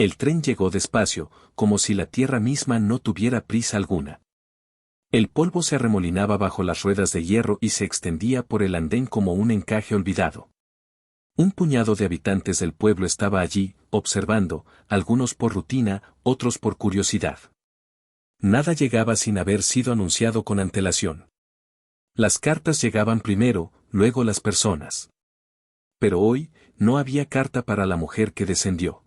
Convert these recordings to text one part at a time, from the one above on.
El tren llegó despacio, como si la tierra misma no tuviera prisa alguna. El polvo se arremolinaba bajo las ruedas de hierro y se extendía por el andén como un encaje olvidado. Un puñado de habitantes del pueblo estaba allí, observando, algunos por rutina, otros por curiosidad. Nada llegaba sin haber sido anunciado con antelación. Las cartas llegaban primero, luego las personas. Pero hoy, no había carta para la mujer que descendió.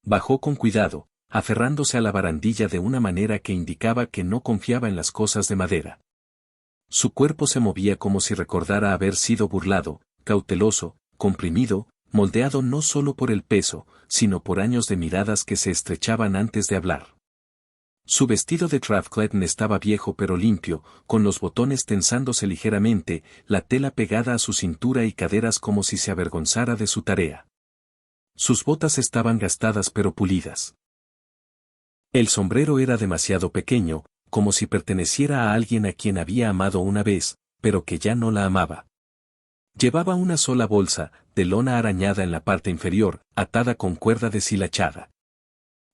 Bajó con cuidado, aferrándose a la barandilla de una manera que indicaba que no confiaba en las cosas de madera. Su cuerpo se movía como si recordara haber sido burlado, cauteloso, comprimido, moldeado no solo por el peso, sino por años de miradas que se estrechaban antes de hablar. Su vestido de Travkletten estaba viejo pero limpio, con los botones tensándose ligeramente, la tela pegada a su cintura y caderas como si se avergonzara de su tarea. Sus botas estaban gastadas pero pulidas. El sombrero era demasiado pequeño, como si perteneciera a alguien a quien había amado una vez, pero que ya no la amaba. Llevaba una sola bolsa, de lona arañada en la parte inferior, atada con cuerda deshilachada.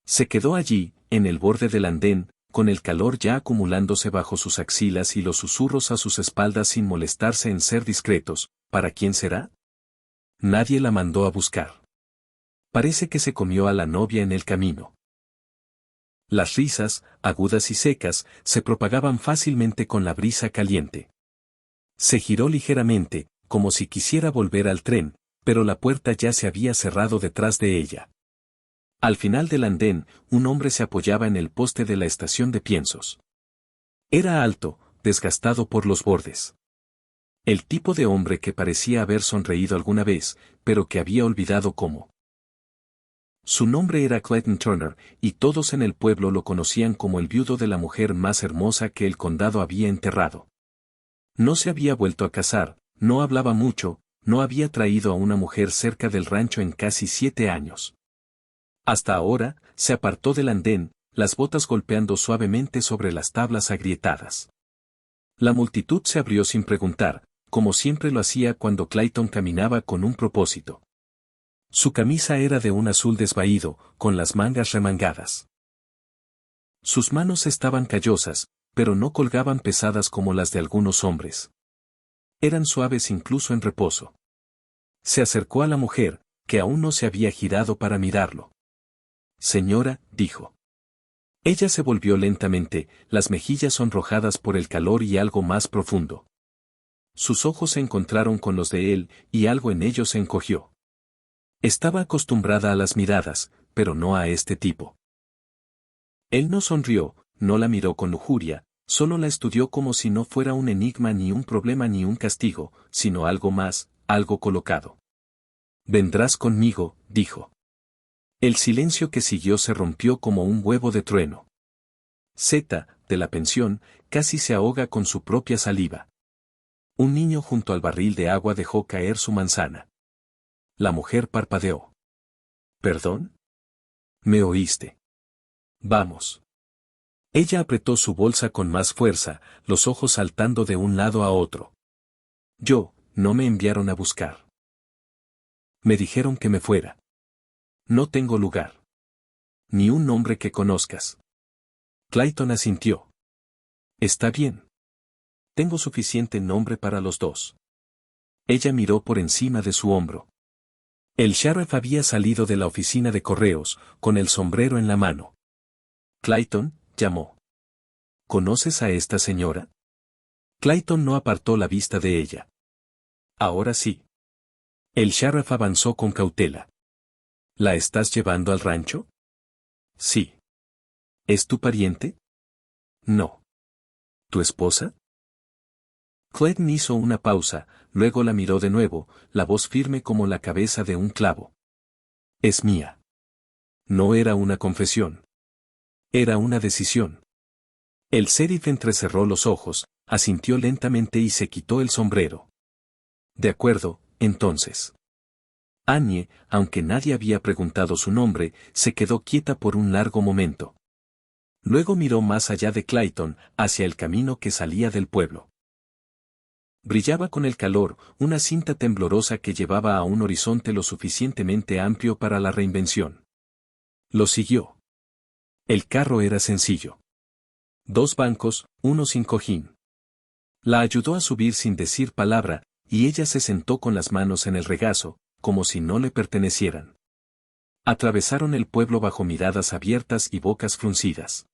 Se quedó allí, en el borde del andén, con el calor ya acumulándose bajo sus axilas y los susurros a sus espaldas sin molestarse en ser discretos. ¿Para quién será? Nadie la mandó a buscar. Parece que se comió a la novia en el camino. Las risas, agudas y secas, se propagaban fácilmente con la brisa caliente. Se giró ligeramente, como si quisiera volver al tren, pero la puerta ya se había cerrado detrás de ella. Al final del andén, un hombre se apoyaba en el poste de la estación de piensos. Era alto, desgastado por los bordes. El tipo de hombre que parecía haber sonreído alguna vez, pero que había olvidado cómo. Su nombre era Clayton Turner, y todos en el pueblo lo conocían como el viudo de la mujer más hermosa que el condado había enterrado. No se había vuelto a casar, no hablaba mucho, no había traído a una mujer cerca del rancho en casi 7 años. Hasta ahora, se apartó del andén, las botas golpeando suavemente sobre las tablas agrietadas. La multitud se abrió sin preguntar, como siempre lo hacía cuando Clayton caminaba con un propósito. Su camisa era de un azul desvaído, con las mangas remangadas. Sus manos estaban callosas, pero no colgaban pesadas como las de algunos hombres. Eran suaves incluso en reposo. Se acercó a la mujer, que aún no se había girado para mirarlo. Señora, dijo. Ella se volvió lentamente, las mejillas sonrojadas por el calor y algo más profundo. Sus ojos se encontraron con los de él, y algo en ellos se encogió. Estaba acostumbrada a las miradas, pero no a este tipo. Él no sonrió, no la miró con lujuria, solo la estudió como si no fuera un enigma ni un problema ni un castigo, sino algo más, algo colocado. Vendrás conmigo, dijo. El silencio que siguió se rompió como un huevo de trueno. Zeta, de la pensión, casi se ahoga con su propia saliva. Un niño junto al barril de agua dejó caer su manzana. La mujer parpadeó. ¿Perdón? ¿Me oíste? Vamos. Ella apretó su bolsa con más fuerza, los ojos saltando de un lado a otro. No me enviaron a buscar. Me dijeron que me fuera. No tengo lugar. Ni un nombre que conozcas. Clayton asintió. Está bien. Tengo suficiente nombre para los dos. Ella miró por encima de su hombro. El sheriff había salido de la oficina de correos, con el sombrero en la mano. Clayton, llamó. ¿Conoces a esta señora? Clayton no apartó la vista de ella. Ahora sí. El sheriff avanzó con cautela. ¿La estás llevando al rancho? Sí. ¿Es tu pariente? No. ¿Tu esposa? Clayton hizo una pausa, luego la miró de nuevo, la voz firme como la cabeza de un clavo. Es mía. No era una confesión. Era una decisión. El sheriff entrecerró los ojos, asintió lentamente y se quitó el sombrero. De acuerdo, entonces. Annie, aunque nadie había preguntado su nombre, se quedó quieta por un largo momento. Luego miró más allá de Clayton, hacia el camino que salía del pueblo. Brillaba con el calor, una cinta temblorosa que llevaba a un horizonte lo suficientemente amplio para la reinvención. Lo siguió. El carro era sencillo. 2 bancos, uno sin cojín. La ayudó a subir sin decir palabra, y ella se sentó con las manos en el regazo, como si no le pertenecieran. Atravesaron el pueblo bajo miradas abiertas y bocas fruncidas.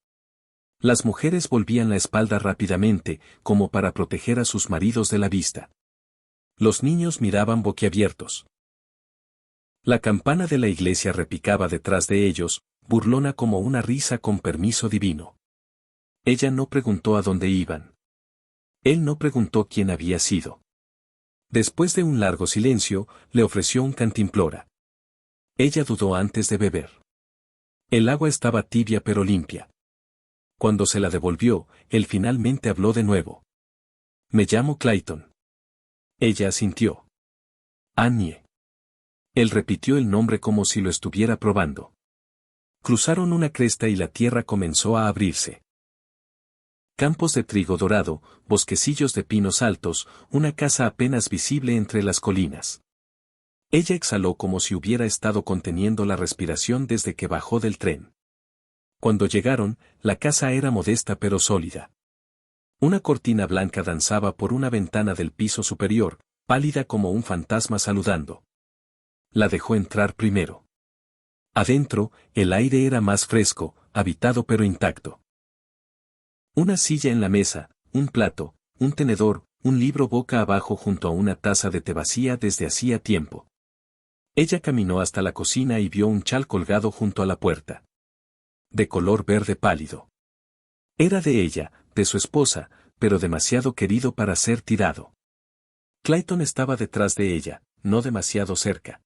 Las mujeres volvían la espalda rápidamente, como para proteger a sus maridos de la vista. Los niños miraban boquiabiertos. La campana de la iglesia repicaba detrás de ellos, burlona como una risa con permiso divino. Ella no preguntó a dónde iban. Él no preguntó quién había sido. Después de un largo silencio, le ofreció un cantimplora. Ella dudó antes de beber. El agua estaba tibia pero limpia. Cuando se la devolvió, él finalmente habló de nuevo. Me llamo Clayton. Ella asintió. Annie. Él repitió el nombre como si lo estuviera probando. Cruzaron una cresta y la tierra comenzó a abrirse. Campos de trigo dorado, bosquecillos de pinos altos, una casa apenas visible entre las colinas. Ella exhaló como si hubiera estado conteniendo la respiración desde que bajó del tren. Cuando llegaron, la casa era modesta pero sólida. Una cortina blanca danzaba por una ventana del piso superior, pálida como un fantasma saludando. La dejó entrar primero. Adentro, el aire era más fresco, habitado pero intacto. Una silla en la mesa, un plato, un tenedor, un libro boca abajo junto a una taza de té vacía desde hacía tiempo. Ella caminó hasta la cocina y vio un chal colgado junto a la puerta. De color verde pálido. Era de ella, de su esposa, pero demasiado querido para ser tirado. Clayton estaba detrás de ella, no demasiado cerca.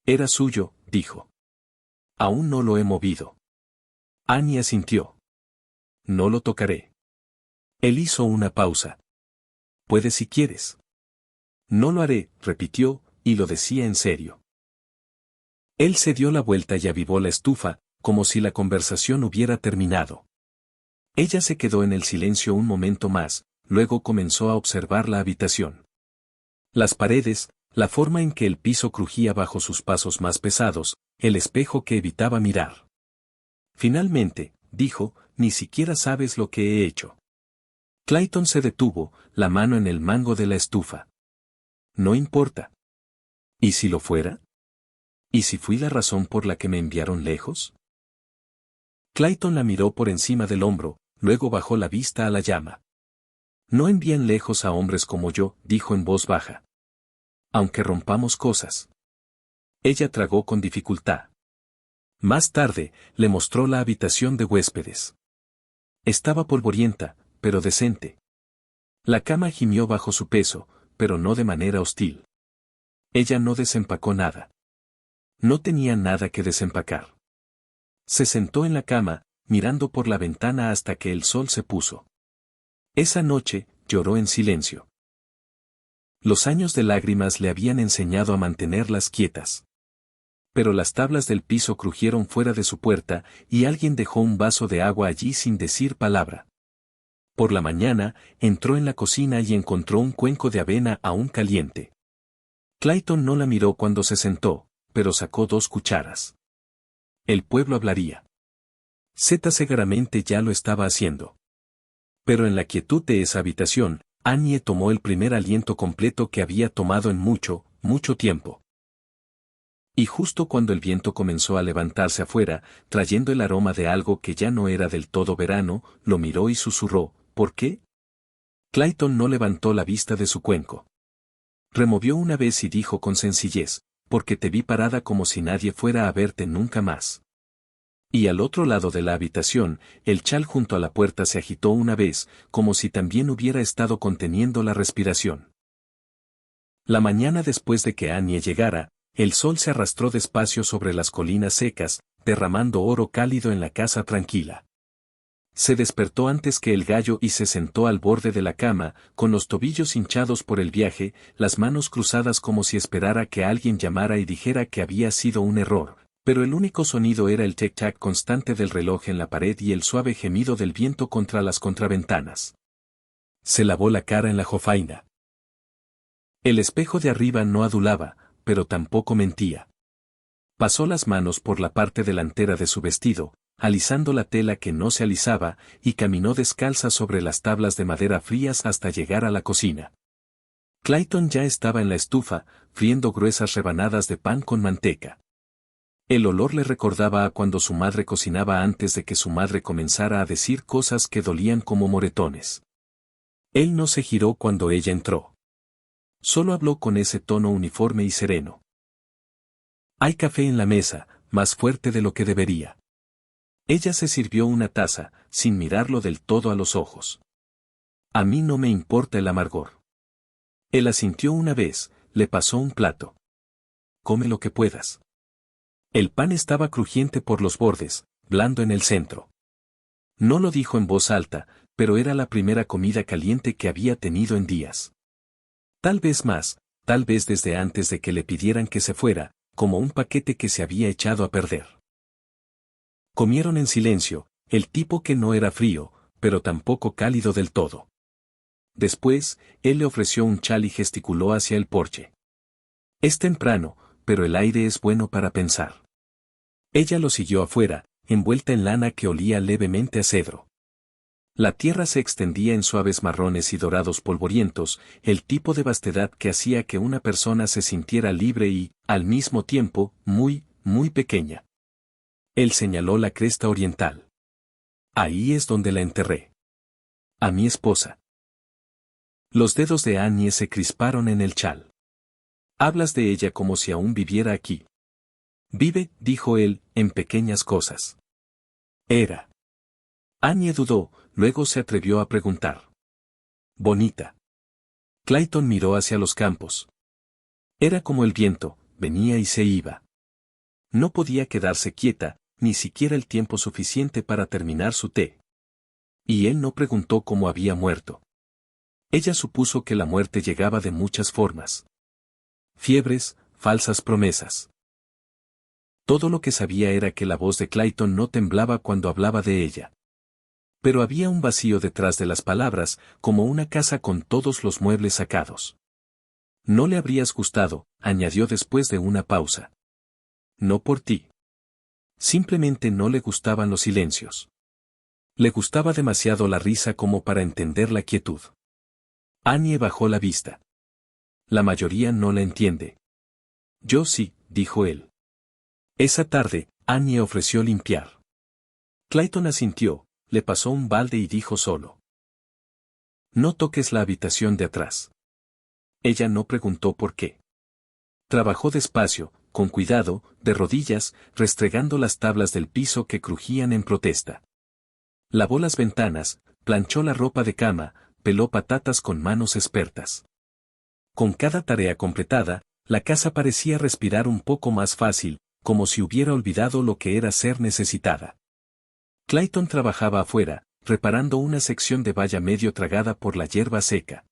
Era suyo, dijo. Aún no lo he movido. Annie asintió. No lo tocaré. Él hizo una pausa. Puedes si quieres. No lo haré, repitió, y lo decía en serio. Él se dio la vuelta y avivó la estufa, como si la conversación hubiera terminado. Ella se quedó en el silencio un momento más, luego comenzó a observar la habitación. Las paredes, la forma en que el piso crujía bajo sus pasos más pesados, el espejo que evitaba mirar. Finalmente, dijo, ni siquiera sabes lo que he hecho. Clayton se detuvo, la mano en el mango de la estufa. No importa. ¿Y si lo fuera? ¿Y si fui la razón por la que me enviaron lejos? Clayton la miró por encima del hombro, luego bajó la vista a la llama. No envían lejos a hombres como yo, dijo en voz baja. Aunque rompamos cosas. Ella tragó con dificultad. Más tarde, le mostró la habitación de huéspedes. Estaba polvorienta, pero decente. La cama gimió bajo su peso, pero no de manera hostil. Ella no desempacó nada. No tenía nada que desempacar. Se sentó en la cama, mirando por la ventana hasta que el sol se puso. Esa noche, lloró en silencio. Los años de lágrimas le habían enseñado a mantenerlas quietas. Pero las tablas del piso crujieron fuera de su puerta, y alguien dejó un vaso de agua allí sin decir palabra. Por la mañana, entró en la cocina y encontró un cuenco de avena aún caliente. Clayton no la miró cuando se sentó, pero sacó 2 cucharas. El pueblo hablaría. Zeta seguramente ya lo estaba haciendo. Pero en la quietud de esa habitación, Annie tomó el primer aliento completo que había tomado en mucho, mucho tiempo. Y justo cuando el viento comenzó a levantarse afuera, trayendo el aroma de algo que ya no era del todo verano, lo miró y susurró, ¿por qué? Clayton no levantó la vista de su cuenco. Removió una vez y dijo con sencillez, porque te vi parada como si nadie fuera a verte nunca más. Y al otro lado de la habitación, el chal junto a la puerta se agitó una vez, como si también hubiera estado conteniendo la respiración. La mañana después de que Annie llegara, el sol se arrastró despacio sobre las colinas secas, derramando oro cálido en la casa tranquila. Se despertó antes que el gallo y se sentó al borde de la cama, con los tobillos hinchados por el viaje, las manos cruzadas como si esperara que alguien llamara y dijera que había sido un error, pero el único sonido era el tic-tac constante del reloj en la pared y el suave gemido del viento contra las contraventanas. Se lavó la cara en la jofaina. El espejo de arriba no adulaba, pero tampoco mentía. Pasó las manos por la parte delantera de su vestido, alisando la tela que no se alisaba, y caminó descalza sobre las tablas de madera frías hasta llegar a la cocina. Clayton ya estaba en la estufa, friendo gruesas rebanadas de pan con manteca. El olor le recordaba a cuando su madre cocinaba antes de que su madre comenzara a decir cosas que dolían como moretones. Él no se giró cuando ella entró. Solo habló con ese tono uniforme y sereno. Hay café en la mesa, más fuerte de lo que debería. Ella se sirvió una taza, sin mirarlo del todo a los ojos. A mí no me importa el amargor. Él asintió una vez, le pasó un plato. Come lo que puedas. El pan estaba crujiente por los bordes, blando en el centro. No lo dijo en voz alta, pero era la primera comida caliente que había tenido en días. Tal vez más, tal vez desde antes de que le pidieran que se fuera, como un paquete que se había echado a perder. Comieron en silencio, el tipo que no era frío, pero tampoco cálido del todo. Después, él le ofreció un chal y gesticuló hacia el porche. Es temprano, pero el aire es bueno para pensar. Ella lo siguió afuera, envuelta en lana que olía levemente a cedro. La tierra se extendía en suaves marrones y dorados polvorientos, el tipo de vastedad que hacía que una persona se sintiera libre y, al mismo tiempo, muy, muy pequeña. Él señaló la cresta oriental. Ahí es donde la enterré. A mi esposa. Los dedos de Annie se crisparon en el chal. Hablas de ella como si aún viviera aquí. Vive, dijo él, en pequeñas cosas. Era. Annie dudó, luego se atrevió a preguntar. Bonita. Clayton miró hacia los campos. Era como el viento, venía y se iba. No podía quedarse quieta, ni siquiera el tiempo suficiente para terminar su té. Y él no preguntó cómo había muerto. Ella supuso que la muerte llegaba de muchas formas. Fiebres, falsas promesas. Todo lo que sabía era que la voz de Clayton no temblaba cuando hablaba de ella. Pero había un vacío detrás de las palabras, como una casa con todos los muebles sacados. No le habrías gustado, añadió después de una pausa. No por ti. Simplemente no le gustaban los silencios. Le gustaba demasiado la risa como para entender la quietud. Annie bajó la vista. La mayoría no la entiende. Yo sí, dijo él. Esa tarde, Annie ofreció limpiar. Clayton asintió, le pasó un balde y dijo solo. No toques la habitación de atrás. Ella no preguntó por qué. Trabajó despacio, con cuidado, de rodillas, restregando las tablas del piso que crujían en protesta. Lavó las ventanas, planchó la ropa de cama, peló patatas con manos expertas. Con cada tarea completada, la casa parecía respirar un poco más fácil, como si hubiera olvidado lo que era ser necesitada. Clayton trabajaba afuera, reparando una sección de valla medio tragada por la hierba seca.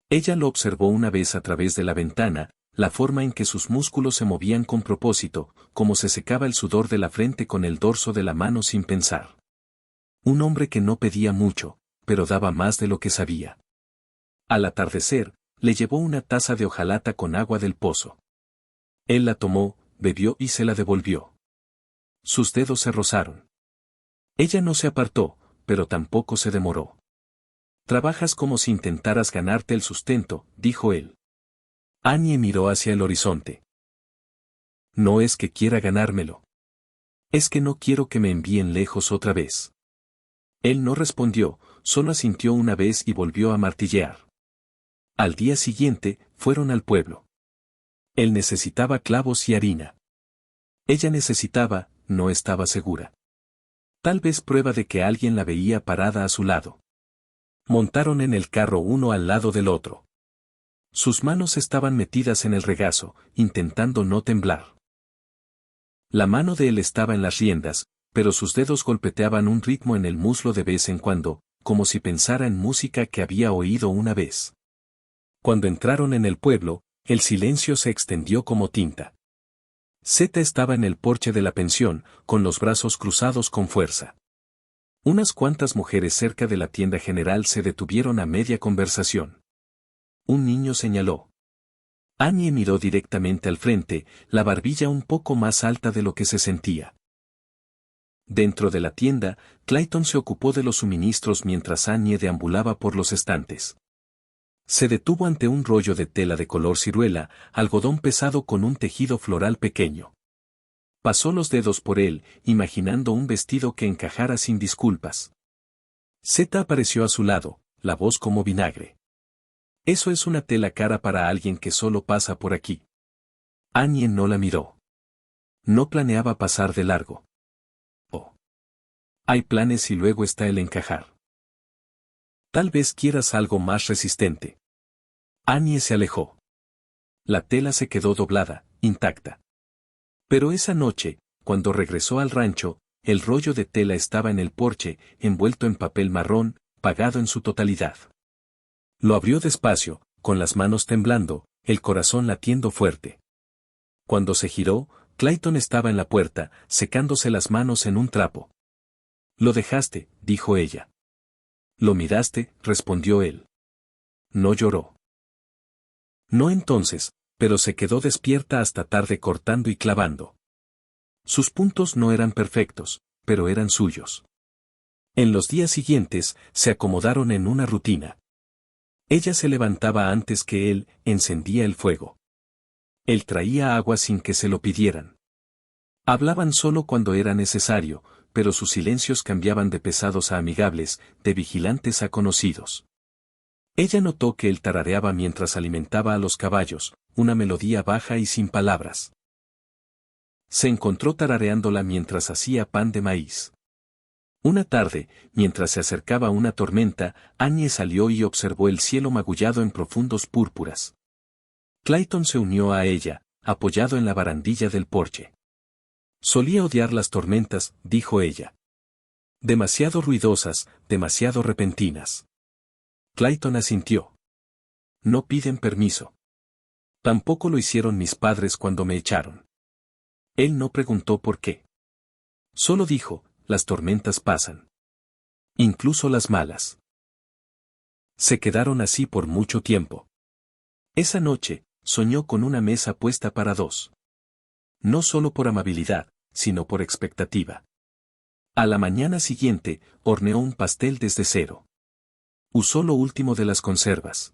Ella lo observó una vez a través de la ventana, la forma en que sus músculos se movían con propósito, como se secaba el sudor de la frente con el dorso de la mano sin pensar. Un hombre que no pedía mucho, pero daba más de lo que sabía. Al atardecer, le llevó una taza de hojalata con agua del pozo. Él la tomó, bebió y se la devolvió. Sus dedos se rozaron. Ella no se apartó, pero tampoco se demoró. Trabajas como si intentaras ganarte el sustento, dijo él. Annie miró hacia el horizonte. No es que quiera ganármelo. Es que no quiero que me envíen lejos otra vez. Él no respondió, solo asintió una vez y volvió a martillear. Al día siguiente, fueron al pueblo. Él necesitaba clavos y harina. Ella necesitaba, no estaba segura. Tal vez prueba de que alguien la veía parada a su lado. Montaron en el carro uno al lado del otro. Sus manos estaban metidas en el regazo, intentando no temblar. La mano de él estaba en las riendas, pero sus dedos golpeteaban un ritmo en el muslo de vez en cuando, como si pensara en música que había oído una vez. Cuando entraron en el pueblo, el silencio se extendió como tinta. Zeta estaba en el porche de la pensión, con los brazos cruzados con fuerza. Unas cuantas mujeres cerca de la tienda general se detuvieron a media conversación. Un niño señaló. Annie miró directamente al frente, la barbilla un poco más alta de lo que se sentía. Dentro de la tienda, Clayton se ocupó de los suministros mientras Annie deambulaba por los estantes. Se detuvo ante un rollo de tela de color ciruela, algodón pesado con un tejido floral pequeño. Pasó los dedos por él, imaginando un vestido que encajara sin disculpas. Zeta apareció a su lado, la voz como vinagre. Eso es una tela cara para alguien que solo pasa por aquí. Annie no la miró. No planeaba pasar de largo. Oh. Hay planes y luego está el encajar. Tal vez quieras algo más resistente. Annie se alejó. La tela se quedó doblada, intacta. Pero esa noche, cuando regresó al rancho, el rollo de tela estaba en el porche, envuelto en papel marrón, pagado en su totalidad. Lo abrió despacio, con las manos temblando, el corazón latiendo fuerte. Cuando se giró, Clayton estaba en la puerta, secándose las manos en un trapo. «Lo dejaste», dijo ella. «Lo miraste», respondió él. No lloró. No entonces, pero se quedó despierta hasta tarde cortando y clavando. Sus puntos no eran perfectos, pero eran suyos. En los días siguientes, se acomodaron en una rutina. Ella se levantaba antes que él, encendía el fuego. Él traía agua sin que se lo pidieran. Hablaban solo cuando era necesario, pero sus silencios cambiaban de pesados a amigables, de vigilantes a conocidos. Ella notó que él tarareaba mientras alimentaba a los caballos, una melodía baja y sin palabras. Se encontró tarareándola mientras hacía pan de maíz. Una tarde, mientras se acercaba una tormenta, Annie salió y observó el cielo magullado en profundos púrpuras. Clayton se unió a ella, apoyado en la barandilla del porche. Solía odiar las tormentas, dijo ella. Demasiado ruidosas, demasiado repentinas. Clayton asintió. No piden permiso. Tampoco lo hicieron mis padres cuando me echaron. Él no preguntó por qué. Solo dijo, las tormentas pasan. Incluso las malas. Se quedaron así por mucho tiempo. Esa noche, soñó con una mesa puesta para dos. No solo por amabilidad, sino por expectativa. A la mañana siguiente, horneó un pastel desde cero. Usó lo último de las conservas.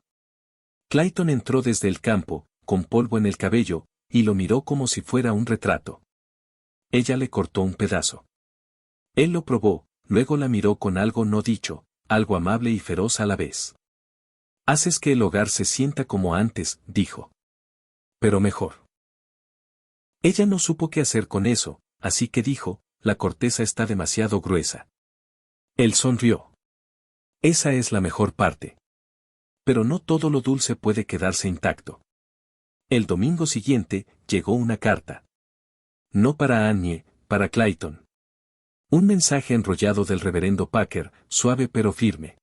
Clayton entró desde el campo, con polvo en el cabello, y lo miró como si fuera un retrato. Ella le cortó un pedazo. Él lo probó, luego la miró con algo no dicho, algo amable y feroz a la vez. Haces que el hogar se sienta como antes, dijo. Pero mejor. Ella no supo qué hacer con eso, así que dijo, la corteza está demasiado gruesa. Él sonrió. Esa es la mejor parte. Pero no todo lo dulce puede quedarse intacto. El domingo siguiente, llegó una carta. No para Annie, para Clayton. Un mensaje enrollado del reverendo Packer, suave pero firme.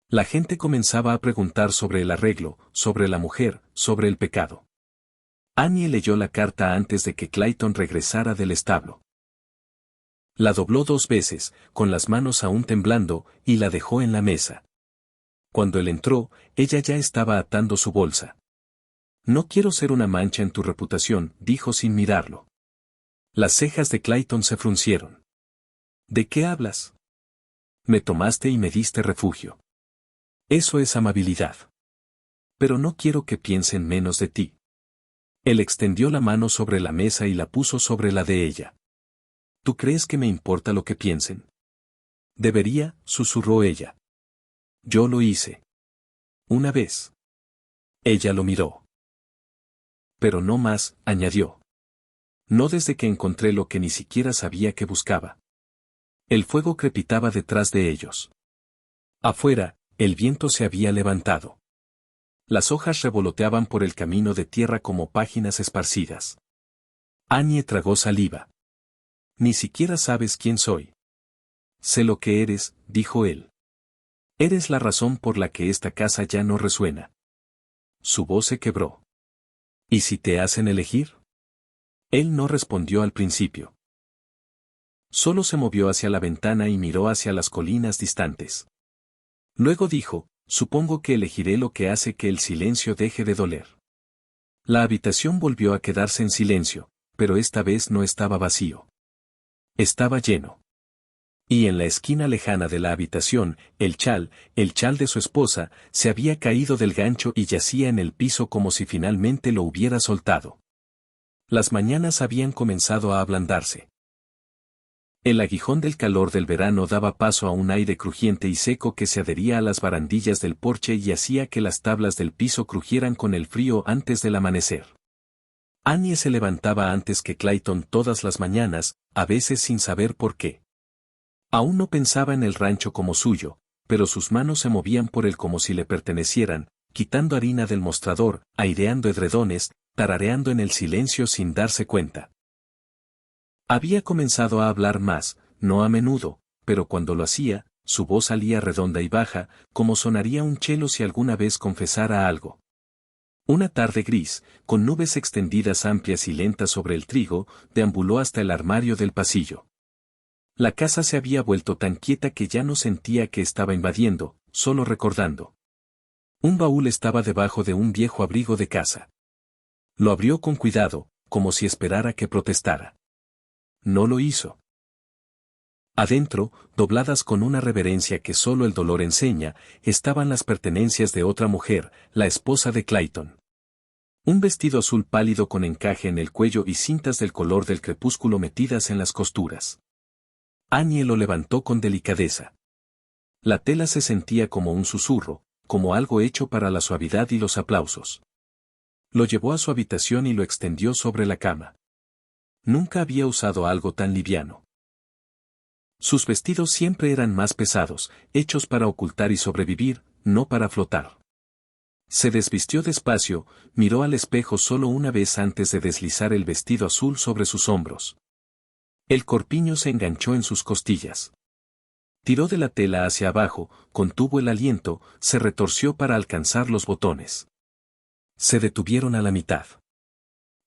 La gente comenzaba a preguntar sobre el arreglo, sobre la mujer, sobre el pecado. Annie leyó la carta antes de que Clayton regresara del establo. La dobló 2 veces, con las manos aún temblando, y la dejó en la mesa. Cuando él entró, ella ya estaba atando su bolsa. No quiero ser una mancha en tu reputación, dijo sin mirarlo. Las cejas de Clayton se fruncieron. ¿De qué hablas? Me tomaste y me diste refugio. Eso es amabilidad. Pero no quiero que piensen menos de ti. Él extendió la mano sobre la mesa y la puso sobre la de ella. ¿Tú crees que me importa lo que piensen? Debería, susurró ella. Yo lo hice. Una vez. Ella lo miró. Pero no más, añadió. No desde que encontré lo que ni siquiera sabía que buscaba. El fuego crepitaba detrás de ellos. Afuera, el viento se había levantado. Las hojas revoloteaban por el camino de tierra como páginas esparcidas. Annie tragó saliva. Ni siquiera sabes quién soy. Sé lo que eres, dijo él. Eres la razón por la que esta casa ya no resuena. Su voz se quebró. ¿Y si te hacen elegir? Él no respondió al principio. Solo se movió hacia la ventana y miró hacia las colinas distantes. Luego dijo, supongo que elegiré lo que hace que el silencio deje de doler. La habitación volvió a quedarse en silencio, pero esta vez no estaba vacío. Estaba lleno. Y en la esquina lejana de la habitación, el chal de su esposa, se había caído del gancho y yacía en el piso como si finalmente lo hubiera soltado. Las mañanas habían comenzado a ablandarse. El aguijón del calor del verano daba paso a un aire crujiente y seco que se adhería a las barandillas del porche y hacía que las tablas del piso crujieran con el frío antes del amanecer. Annie se levantaba antes que Clayton todas las mañanas, a veces sin saber por qué. Aún no pensaba en el rancho como suyo, pero sus manos se movían por él como si le pertenecieran, quitando harina del mostrador, aireando edredones, tarareando en el silencio sin darse cuenta. Había comenzado a hablar más, no a menudo, pero cuando lo hacía, su voz salía redonda y baja, como sonaría un chelo si alguna vez confesara algo. Una tarde gris, con nubes extendidas amplias y lentas sobre el trigo, deambuló hasta el armario del pasillo. La casa se había vuelto tan quieta que ya no sentía que estaba invadiendo, solo recordando. Un baúl estaba debajo de un viejo abrigo de casa. Lo abrió con cuidado, como si esperara que protestara. No lo hizo. Adentro, dobladas con una reverencia que solo el dolor enseña, estaban las pertenencias de otra mujer, la esposa de Clayton. Un vestido azul pálido con encaje en el cuello y cintas del color del crepúsculo metidas en las costuras. Annie lo levantó con delicadeza. La tela se sentía como un susurro, como algo hecho para la suavidad y los aplausos. Lo llevó a su habitación y lo extendió sobre la cama. Nunca había usado algo tan liviano. Sus vestidos siempre eran más pesados, hechos para ocultar y sobrevivir, no para flotar. Se desvistió despacio, miró al espejo solo una vez antes de deslizar el vestido azul sobre sus hombros. El corpiño se enganchó en sus costillas. Tiró de la tela hacia abajo, contuvo el aliento, se retorció para alcanzar los botones. Se detuvieron a la mitad.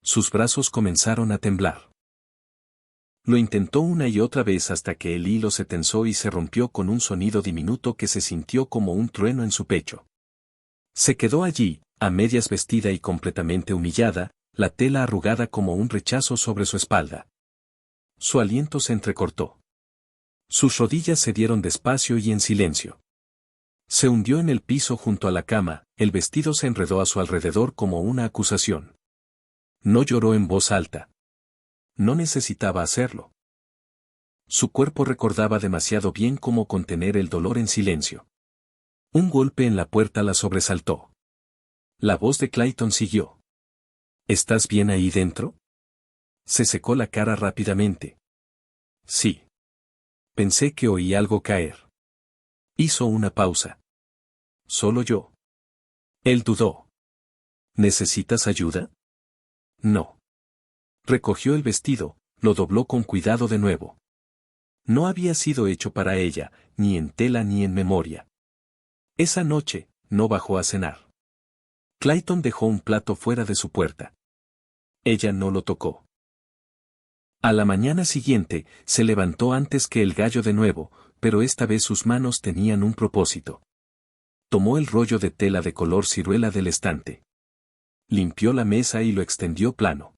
Sus brazos comenzaron a temblar. Lo intentó una y otra vez hasta que el hilo se tensó y se rompió con un sonido diminuto que se sintió como un trueno en su pecho. Se quedó allí, a medias vestida y completamente humillada, la tela arrugada como un rechazo sobre su espalda. Su aliento se entrecortó. Sus rodillas se dieron despacio y en silencio. Se hundió en el piso junto a la cama, el vestido se enredó a su alrededor como una acusación. No lloró en voz alta. No necesitaba hacerlo. Su cuerpo recordaba demasiado bien cómo contener el dolor en silencio. Un golpe en la puerta la sobresaltó. La voz de Clayton siguió. ¿Estás bien ahí dentro? Se secó la cara rápidamente. Sí. Pensé que oí algo caer. Hizo una pausa. ¿Solo yo? Él dudó. ¿Necesitas ayuda? No. Recogió el vestido, lo dobló con cuidado de nuevo. No había sido hecho para ella, ni en tela ni en memoria. Esa noche, no bajó a cenar. Clayton dejó un plato fuera de su puerta. Ella no lo tocó. A la mañana siguiente, se levantó antes que el gallo de nuevo, pero esta vez sus manos tenían un propósito. Tomó el rollo de tela de color ciruela del estante. Limpió la mesa y lo extendió plano.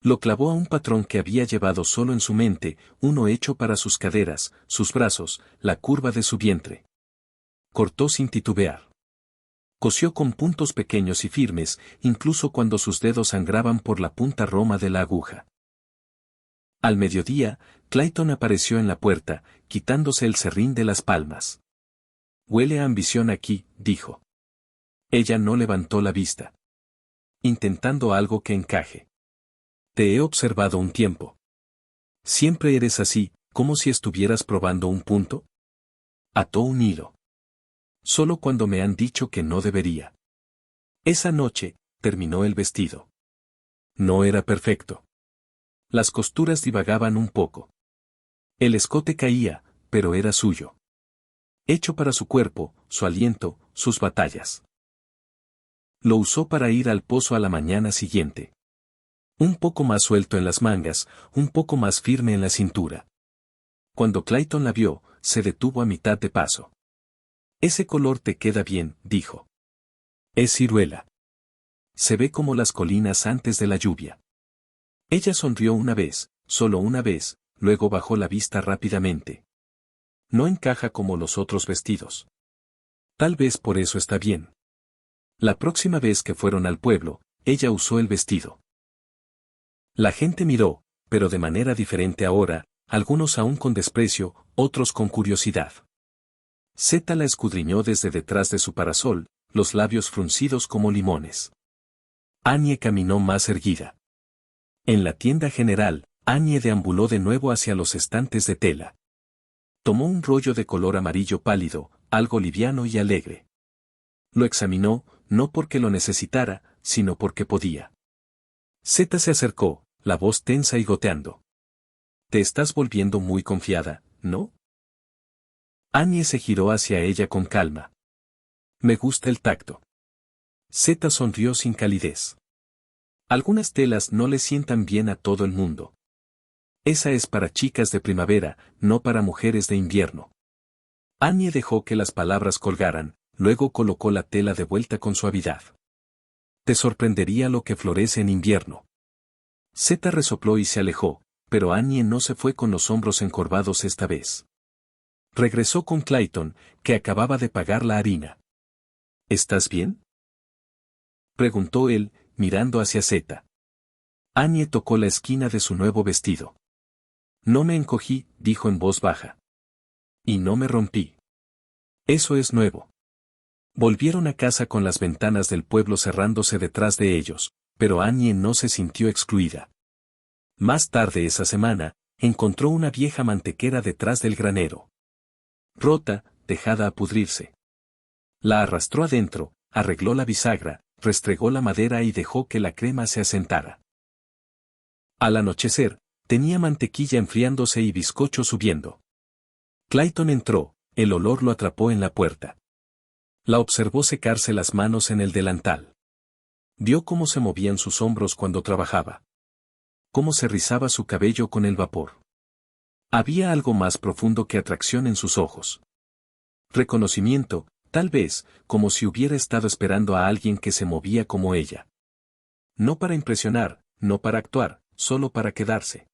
Lo clavó a un patrón que había llevado solo en su mente, uno hecho para sus caderas, sus brazos, la curva de su vientre. Cortó sin titubear. Cosió con puntos pequeños y firmes, incluso cuando sus dedos sangraban por la punta roma de la aguja. Al mediodía, Clayton apareció en la puerta, quitándose el serrín de las palmas. Huele a ambición aquí, dijo. Ella no levantó la vista. Intentando algo que encaje. Te he observado un tiempo. Siempre eres así, como si estuvieras probando un punto. Ató un hilo. Solo cuando me han dicho que no debería. Esa noche, terminó el vestido. No era perfecto. Las costuras divagaban un poco. El escote caía, pero era suyo. Hecho para su cuerpo, su aliento, sus batallas. Lo usó para ir al pozo a la mañana siguiente. Un poco más suelto en las mangas, un poco más firme en la cintura. Cuando Clayton la vio, se detuvo a mitad de paso. Ese color te queda bien, dijo. Es ciruela. Se ve como las colinas antes de la lluvia. Ella sonrió una vez, solo una vez, luego bajó la vista rápidamente. No encaja como los otros vestidos. Tal vez por eso está bien. La próxima vez que fueron al pueblo, ella usó el vestido. La gente miró, pero de manera diferente ahora, algunos aún con desprecio, otros con curiosidad. Zeta la escudriñó desde detrás de su parasol, los labios fruncidos como limones. Annie caminó más erguida. En la tienda general, Annie deambuló de nuevo hacia los estantes de tela. Tomó un rollo de color amarillo pálido, algo liviano y alegre. Lo examinó, no porque lo necesitara, sino porque podía. Zeta se acercó, la voz tensa y goteando. Te estás volviendo muy confiada, ¿no? Annie se giró hacia ella con calma. Me gusta el tacto. Zeta sonrió sin calidez. Algunas telas no le sientan bien a todo el mundo. Esa es para chicas de primavera, no para mujeres de invierno. Annie dejó que las palabras colgaran, luego colocó la tela de vuelta con suavidad. Te sorprendería lo que florece en invierno. Zeta resopló y se alejó, pero Annie no se fue con los hombros encorvados esta vez. Regresó con Clayton, que acababa de pagar la harina. ¿Estás bien?, preguntó él, mirando hacia Zeta. Annie tocó la esquina de su nuevo vestido. No me encogí, dijo en voz baja. Y no me rompí. Eso es nuevo. Volvieron a casa con las ventanas del pueblo cerrándose detrás de ellos, pero Annie no se sintió excluida. Más tarde esa semana, encontró una vieja mantequera detrás del granero. Rota, dejada a pudrirse. La arrastró adentro, arregló la bisagra, restregó la madera y dejó que la crema se asentara. Al anochecer, tenía mantequilla enfriándose y bizcocho subiendo. Clayton entró, el olor lo atrapó en la puerta. La observó secarse las manos en el delantal. Vio cómo se movían sus hombros cuando trabajaba. Cómo se rizaba su cabello con el vapor. Había algo más profundo que atracción en sus ojos. Reconocimiento, tal vez, como si hubiera estado esperando a alguien que se movía como ella. No para impresionar, no para actuar, solo para quedarse.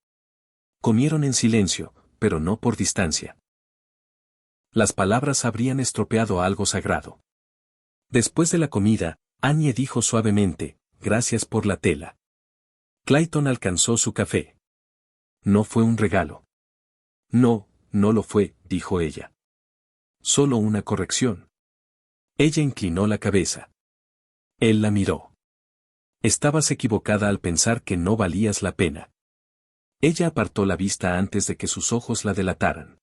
Comieron en silencio, pero no por distancia. Las palabras habrían estropeado algo sagrado. Después de la comida, Annie dijo suavemente, gracias por la tela. Clayton alcanzó su café. No fue un regalo. No, no lo fue, dijo ella. Solo una corrección. Ella inclinó la cabeza. Él la miró. Estabas equivocada al pensar que no valías la pena. Ella apartó la vista antes de que sus ojos la delataran.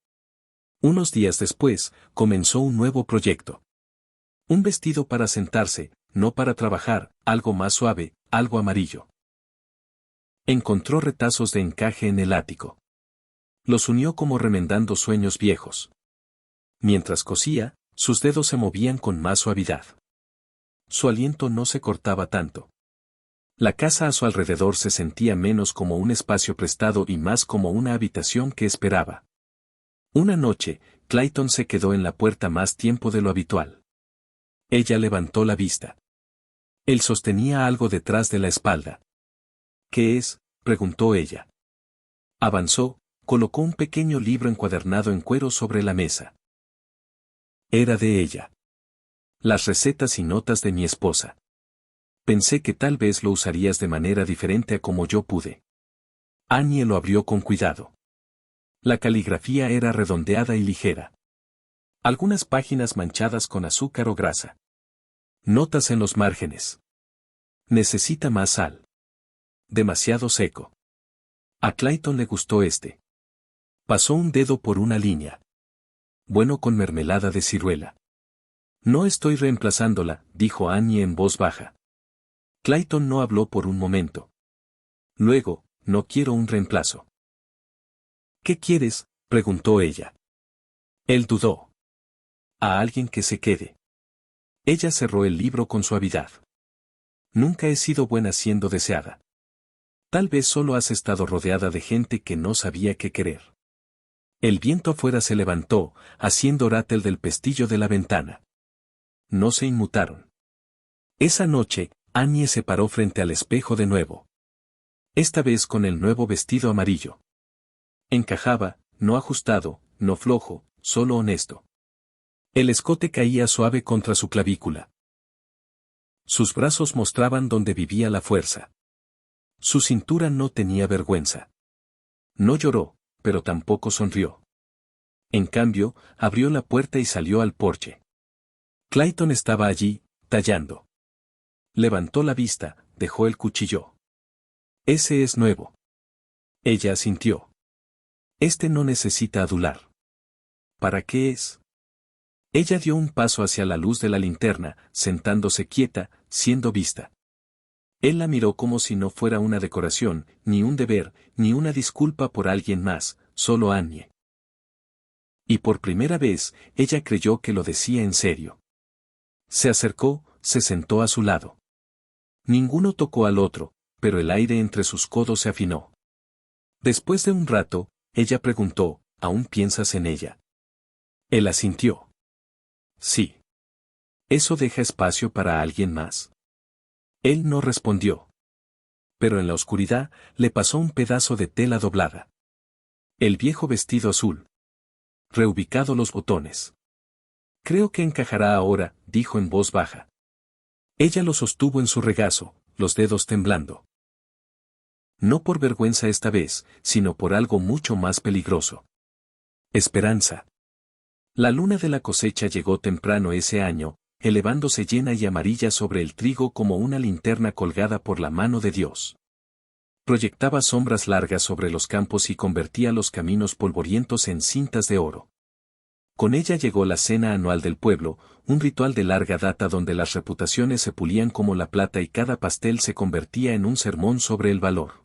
Unos días después, comenzó un nuevo proyecto. Un vestido para sentarse, no para trabajar, algo más suave, algo amarillo. Encontró retazos de encaje en el ático. Los unió como remendando sueños viejos. Mientras cosía, sus dedos se movían con más suavidad. Su aliento no se cortaba tanto. La casa a su alrededor se sentía menos como un espacio prestado y más como una habitación que esperaba. Una noche, Clayton se quedó en la puerta más tiempo de lo habitual. Ella levantó la vista. Él sostenía algo detrás de la espalda. ¿Qué es?, preguntó ella. Avanzó, colocó un pequeño libro encuadernado en cuero sobre la mesa. Era de ella. Las recetas y notas de mi esposa. Pensé que tal vez lo usarías de manera diferente a como yo pude. Annie lo abrió con cuidado. La caligrafía era redondeada y ligera. Algunas páginas manchadas con azúcar o grasa. Notas en los márgenes. Necesita más sal. Demasiado seco. A Clayton le gustó este. Pasó un dedo por una línea. Bueno con mermelada de ciruela. No estoy reemplazándola, dijo Annie en voz baja. Clayton no habló por un momento. Luego, no quiero un reemplazo. ¿Qué quieres?, preguntó ella. Él dudó. A alguien que se quede. Ella cerró el libro con suavidad. Nunca he sido buena siendo deseada. Tal vez solo has estado rodeada de gente que no sabía qué querer. El viento afuera se levantó, haciendo rátel del pestillo de la ventana. No se inmutaron. Esa noche, Annie se paró frente al espejo de nuevo. Esta vez con el nuevo vestido amarillo. Encajaba, no ajustado, no flojo, solo honesto. El escote caía suave contra su clavícula. Sus brazos mostraban dónde vivía la fuerza. Su cintura no tenía vergüenza. No lloró, pero tampoco sonrió. En cambio, abrió la puerta y salió al porche. Clayton estaba allí, tallando. Levantó la vista, dejó el cuchillo. Ese es nuevo. Ella asintió. Este no necesita adular. ¿Para qué es? Ella dio un paso hacia la luz de la linterna, sentándose quieta, siendo vista. Él la miró como si no fuera una decoración, ni un deber, ni una disculpa por alguien más, solo Annie. Y por primera vez, ella creyó que lo decía en serio. Se acercó, se sentó a su lado. Ninguno tocó al otro, pero el aire entre sus codos se afinó. Después de un rato, ella preguntó, ¿aún piensas en ella? Él asintió. Sí. ¿Eso deja espacio para alguien más? Él no respondió. Pero en la oscuridad, le pasó un pedazo de tela doblada. El viejo vestido azul. Reubicado los botones. Creo que encajará ahora, dijo en voz baja. Ella lo sostuvo en su regazo, los dedos temblando. No por vergüenza esta vez, sino por algo mucho más peligroso. Esperanza. La luna de la cosecha llegó temprano ese año, elevándose llena y amarilla sobre el trigo como una linterna colgada por la mano de Dios. Proyectaba sombras largas sobre los campos y convertía los caminos polvorientos en cintas de oro. Con ella llegó la cena anual del pueblo, un ritual de larga data donde las reputaciones se pulían como la plata y cada pastel se convertía en un sermón sobre el valor.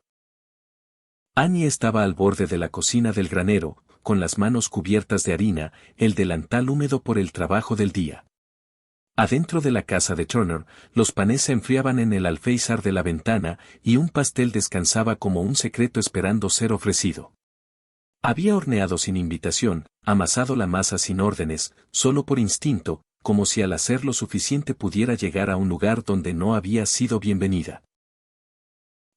Annie estaba al borde de la cocina del granero, con las manos cubiertas de harina, el delantal húmedo por el trabajo del día. Adentro de la casa de Turner, los panes se enfriaban en el alféizar de la ventana y un pastel descansaba como un secreto esperando ser ofrecido. Había horneado sin invitación, amasado la masa sin órdenes, solo por instinto, como si al hacer lo suficiente pudiera llegar a un lugar donde no había sido bienvenida.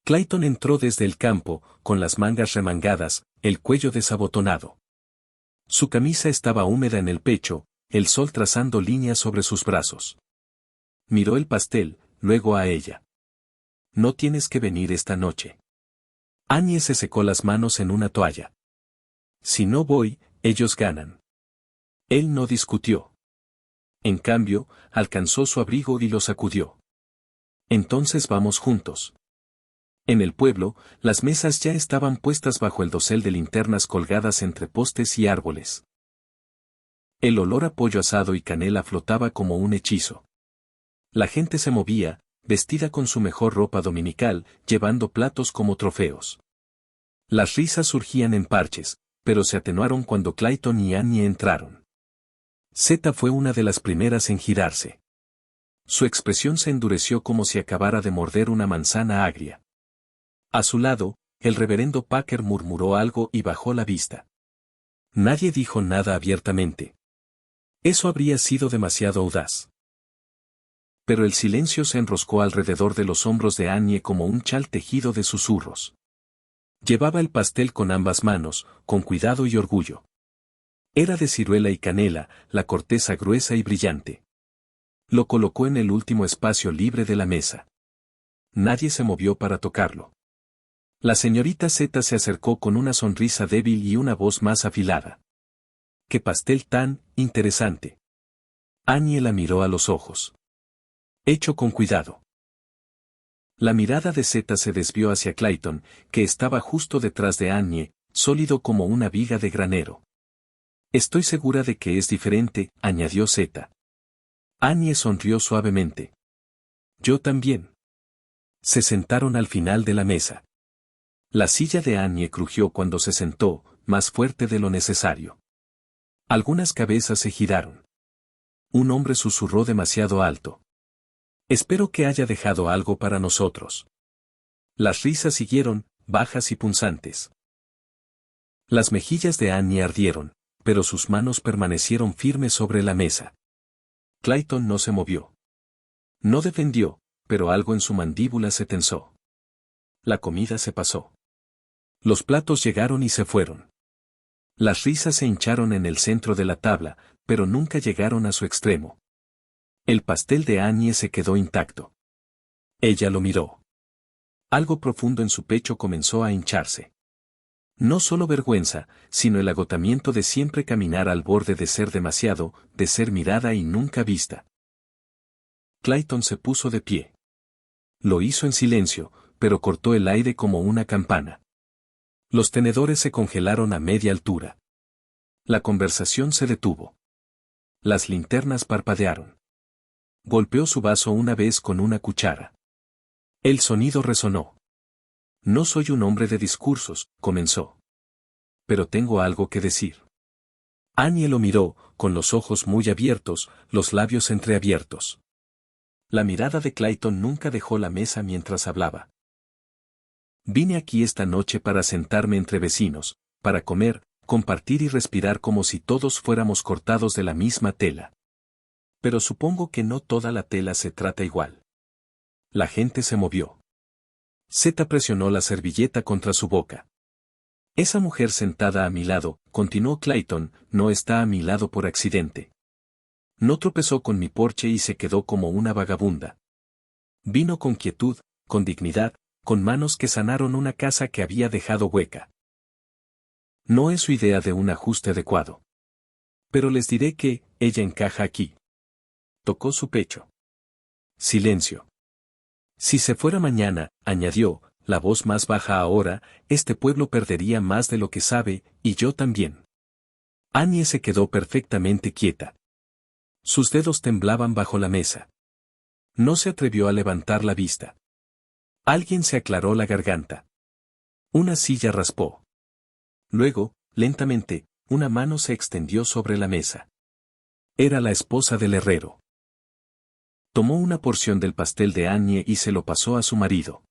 Clayton entró desde el campo, con las mangas remangadas, el cuello desabotonado. Su camisa estaba húmeda en el pecho, el sol trazando líneas sobre sus brazos. Miró el pastel, luego a ella. No tienes que venir esta noche. Annie se secó las manos en una toalla. Si no voy, ellos ganan. Él no discutió. En cambio, alcanzó su abrigo y lo sacudió. Entonces vamos juntos. En el pueblo, las mesas ya estaban puestas bajo el dosel de linternas colgadas entre postes y árboles. El olor a pollo asado y canela flotaba como un hechizo. La gente se movía, vestida con su mejor ropa dominical, llevando platos como trofeos. Las risas surgían en parches, pero se atenuaron cuando Clayton y Annie entraron. Zeta fue una de las primeras en girarse. Su expresión se endureció como si acabara de morder una manzana agria. A su lado, el reverendo Packer murmuró algo y bajó la vista. Nadie dijo nada abiertamente. Eso habría sido demasiado audaz. Pero el silencio se enroscó alrededor de los hombros de Annie como un chal tejido de susurros. Llevaba el pastel con ambas manos, con cuidado y orgullo. Era de ciruela y canela, la corteza gruesa y brillante. Lo colocó en el último espacio libre de la mesa. Nadie se movió para tocarlo. La señorita Zeta se acercó con una sonrisa débil y una voz más afilada. ¡Qué pastel tan interesante! Annie la miró a los ojos. Hecho con cuidado. La mirada de Zeta se desvió hacia Clayton, que estaba justo detrás de Annie, sólido como una viga de granero. Estoy segura de que es diferente, añadió Zeta. Annie sonrió suavemente. Yo también. Se sentaron al final de la mesa. La silla de Annie crujió cuando se sentó, más fuerte de lo necesario. Algunas cabezas se giraron. Un hombre susurró demasiado alto. Espero que haya dejado algo para nosotros. Las risas siguieron, bajas y punzantes. Las mejillas de Annie ardieron, pero sus manos permanecieron firmes sobre la mesa. Clayton no se movió. No defendió, pero algo en su mandíbula se tensó. La comida se pasó. Los platos llegaron y se fueron. Las risas se hincharon en el centro de la tabla, pero nunca llegaron a su extremo. El pastel de Annie se quedó intacto. Ella lo miró. Algo profundo en su pecho comenzó a hincharse. No solo vergüenza, sino el agotamiento de siempre caminar al borde de ser demasiado, de ser mirada y nunca vista. Clayton se puso de pie. Lo hizo en silencio, pero cortó el aire como una campana. Los tenedores se congelaron a media altura. La conversación se detuvo. Las linternas parpadearon. Golpeó su vaso una vez con una cuchara. El sonido resonó. No soy un hombre de discursos, comenzó. Pero tengo algo que decir. Annie lo miró, con los ojos muy abiertos, los labios entreabiertos. La mirada de Clayton nunca dejó la mesa mientras hablaba. Vine aquí esta noche para sentarme entre vecinos, para comer, compartir y respirar como si todos fuéramos cortados de la misma tela. Pero supongo que no toda la tela se trata igual. La gente se movió. Zeta presionó la servilleta contra su boca. Esa mujer sentada a mi lado, continuó Clayton, no está a mi lado por accidente. No tropezó con mi porche y se quedó como una vagabunda. Vino con quietud, con dignidad, con manos que sanaron una casa que había dejado hueca. No es su idea de un ajuste adecuado. Pero les diré que, ella encaja aquí. Tocó su pecho. Silencio. Si se fuera mañana, añadió, la voz más baja ahora, este pueblo perdería más de lo que sabe, y yo también. Annie se quedó perfectamente quieta. Sus dedos temblaban bajo la mesa. No se atrevió a levantar la vista. Alguien se aclaró la garganta. Una silla raspó. Luego, lentamente, una mano se extendió sobre la mesa. Era la esposa del herrero. Tomó una porción del pastel de Annie y se lo pasó a su marido.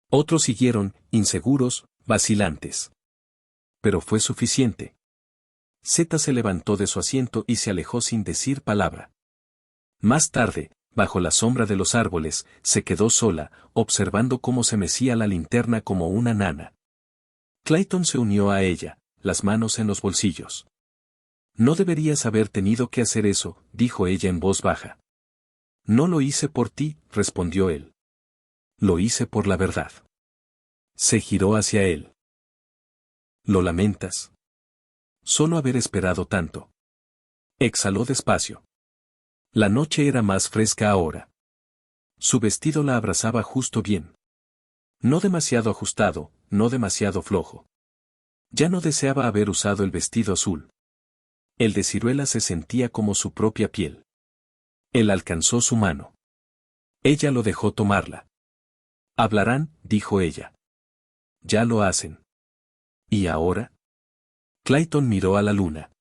Otros siguieron, inseguros, vacilantes. Pero fue suficiente. Zeta se levantó de su asiento y se alejó sin decir palabra. Más tarde, bajo la sombra de los árboles, se quedó sola, observando cómo se mecía la linterna como una nana. Clayton se unió a ella, las manos en los bolsillos. No deberías haber tenido que hacer eso, dijo ella en voz baja. No lo hice por ti, respondió él. Lo hice por la verdad. Se giró hacia él. ¿Lo lamentas? Solo haber esperado tanto. Exhaló despacio. La noche era más fresca ahora. Su vestido la abrazaba justo bien. No demasiado ajustado, no demasiado flojo. Ya no deseaba haber usado el vestido azul. El de ciruela se sentía como su propia piel. Él alcanzó su mano. Ella lo dejó tomarla. Hablarán, dijo ella. Ya lo hacen. ¿Y ahora? Clayton miró a la luna.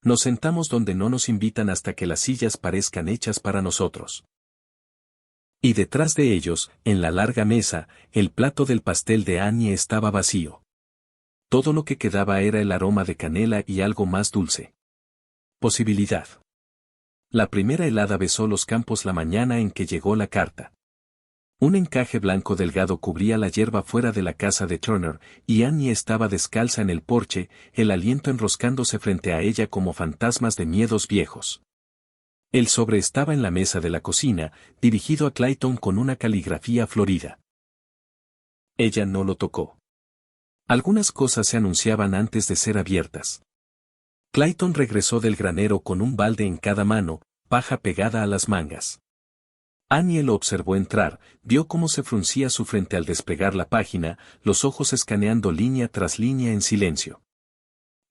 Nos sentamos donde no nos invitan hasta que las sillas parezcan hechas para nosotros. Y detrás de ellos, en la larga mesa, el plato del pastel de Annie estaba vacío. Todo lo que quedaba era el aroma de canela y algo más dulce. Posibilidad. La primera helada besó los campos la mañana en que llegó la carta. Un encaje blanco delgado cubría la hierba fuera de la casa de Turner, y Annie estaba descalza en el porche, el aliento enroscándose frente a ella como fantasmas de miedos viejos. El sobre estaba en la mesa de la cocina, dirigido a Clayton con una caligrafía florida. Ella no lo tocó. Algunas cosas se anunciaban antes de ser abiertas. Clayton regresó del granero con un balde en cada mano, paja pegada a las mangas. Annie lo observó entrar, vio cómo se fruncía su frente al desplegar la página, los ojos escaneando línea tras línea en silencio.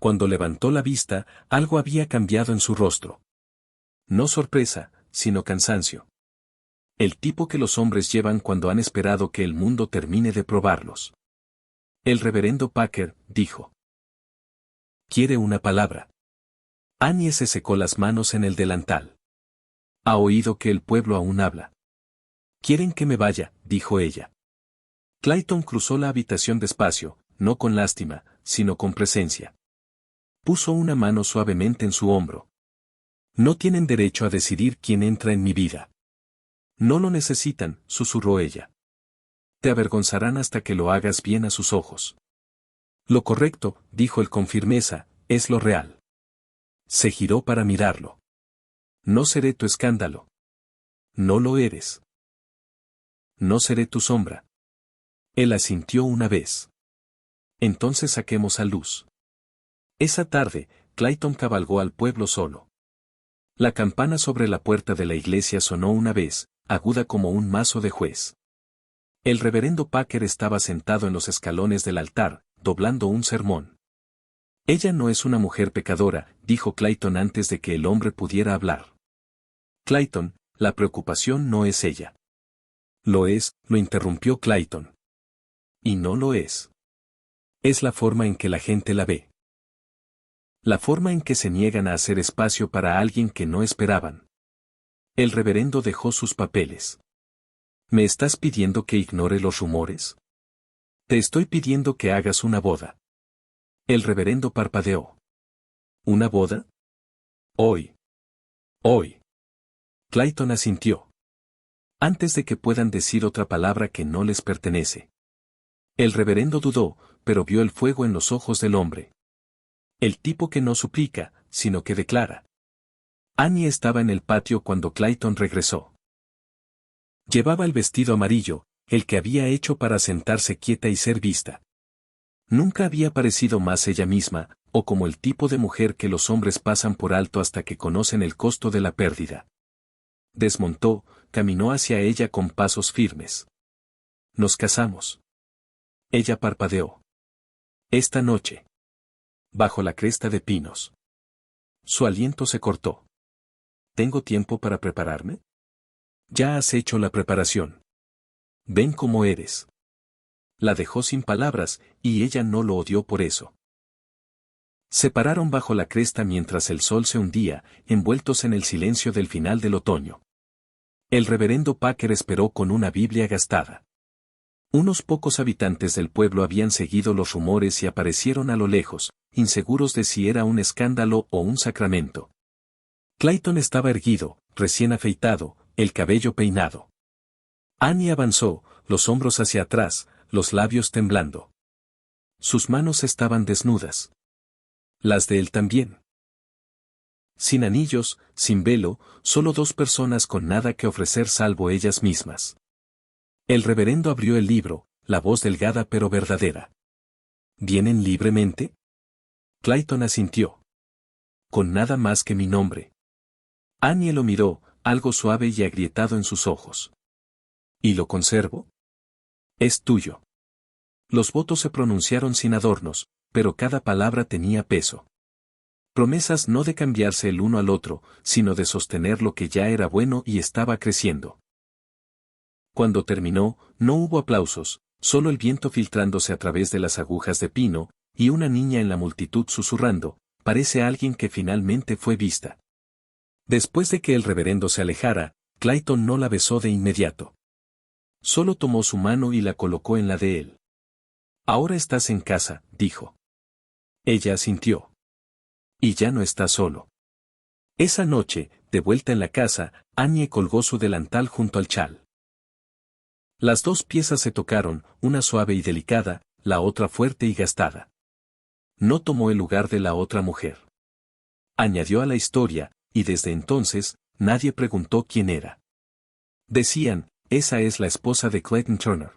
Cuando levantó la vista, algo había cambiado en su rostro. No sorpresa, sino cansancio. El tipo que los hombres llevan cuando han esperado que el mundo termine de probarlos. El reverendo Packer, dijo. ¿Quiere una palabra? Annie se secó las manos en el delantal. Ha oído que el pueblo aún habla. Quieren que me vaya, dijo ella. Clayton cruzó la habitación despacio, no con lástima, sino con presencia. Puso una mano suavemente en su hombro. No tienen derecho a decidir quién entra en mi vida. No lo necesitan, susurró ella. Te avergonzarán hasta que lo hagas bien a sus ojos. Lo correcto, dijo él con firmeza, es lo real. Se giró para mirarlo. No seré tu escándalo. No lo eres. No seré tu sombra. Él asintió una vez. Entonces saquemos a luz. Esa tarde, Clayton cabalgó al pueblo solo. La campana sobre la puerta de la iglesia sonó una vez, aguda como un mazo de juez. El reverendo Packer estaba sentado en los escalones del altar, doblando un sermón. Ella no es una mujer pecadora, dijo Clayton antes de que el hombre pudiera hablar. Clayton, la preocupación no es ella. Lo es, lo interrumpió Clayton. Y no lo es. Es la forma en que la gente la ve. La forma en que se niegan a hacer espacio para alguien que no esperaban. El reverendo dejó sus papeles. ¿Me estás pidiendo que ignore los rumores? Te estoy pidiendo que hagas una boda. El reverendo parpadeó. ¿Una boda? Hoy. Hoy. Clayton asintió. Antes de que puedan decir otra palabra que no les pertenece. El reverendo dudó, pero vio el fuego en los ojos del hombre. El tipo que no suplica, sino que declara. Annie estaba en el patio cuando Clayton regresó. Llevaba el vestido amarillo, el que había hecho para sentarse quieta y ser vista. Nunca había parecido más ella misma, o como el tipo de mujer que los hombres pasan por alto hasta que conocen el costo de la pérdida. Desmontó, caminó hacia ella con pasos firmes. Nos casamos. Ella parpadeó. Esta noche. Bajo la cresta de pinos. Su aliento se cortó. ¿Tengo tiempo para prepararme? Ya has hecho la preparación. Ven como eres. La dejó sin palabras, y ella no lo odió por eso. Se pararon bajo la cresta mientras el sol se hundía, envueltos en el silencio del final del otoño. El reverendo Packer esperó con una Biblia gastada. Unos pocos habitantes del pueblo habían seguido los rumores y aparecieron a lo lejos, inseguros de si era un escándalo o un sacramento. Clayton estaba erguido, recién afeitado, el cabello peinado. Annie avanzó, los hombros hacia atrás, los labios temblando. Sus manos estaban desnudas. Las de él también. Sin anillos, sin velo, solo dos personas con nada que ofrecer salvo ellas mismas. El reverendo abrió el libro, la voz delgada pero verdadera. ¿Vienen libremente? Clayton asintió. Con nada más que mi nombre. Annie lo miró, algo suave y agrietado en sus ojos. ¿Y lo conservo? Es tuyo. Los votos se pronunciaron sin adornos, pero cada palabra tenía peso. Promesas no de cambiarse el uno al otro, sino de sostener lo que ya era bueno y estaba creciendo. Cuando terminó, no hubo aplausos, solo el viento filtrándose a través de las agujas de pino, y una niña en la multitud susurrando, parece alguien que finalmente fue vista. Después de que el reverendo se alejara, Clayton no la besó de inmediato. Solo tomó su mano y la colocó en la de él. Ahora estás en casa, dijo. Ella asintió. Y ya no está solo. Esa noche, de vuelta en la casa, Annie colgó su delantal junto al chal. Las dos piezas se tocaron, una suave y delicada, la otra fuerte y gastada. No tomó el lugar de la otra mujer. Añadió a la historia, y desde entonces, nadie preguntó quién era. Decían, esa es la esposa de Clayton Turner.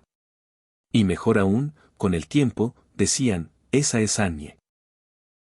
Y mejor aún, con el tiempo, decían, esa es Annie.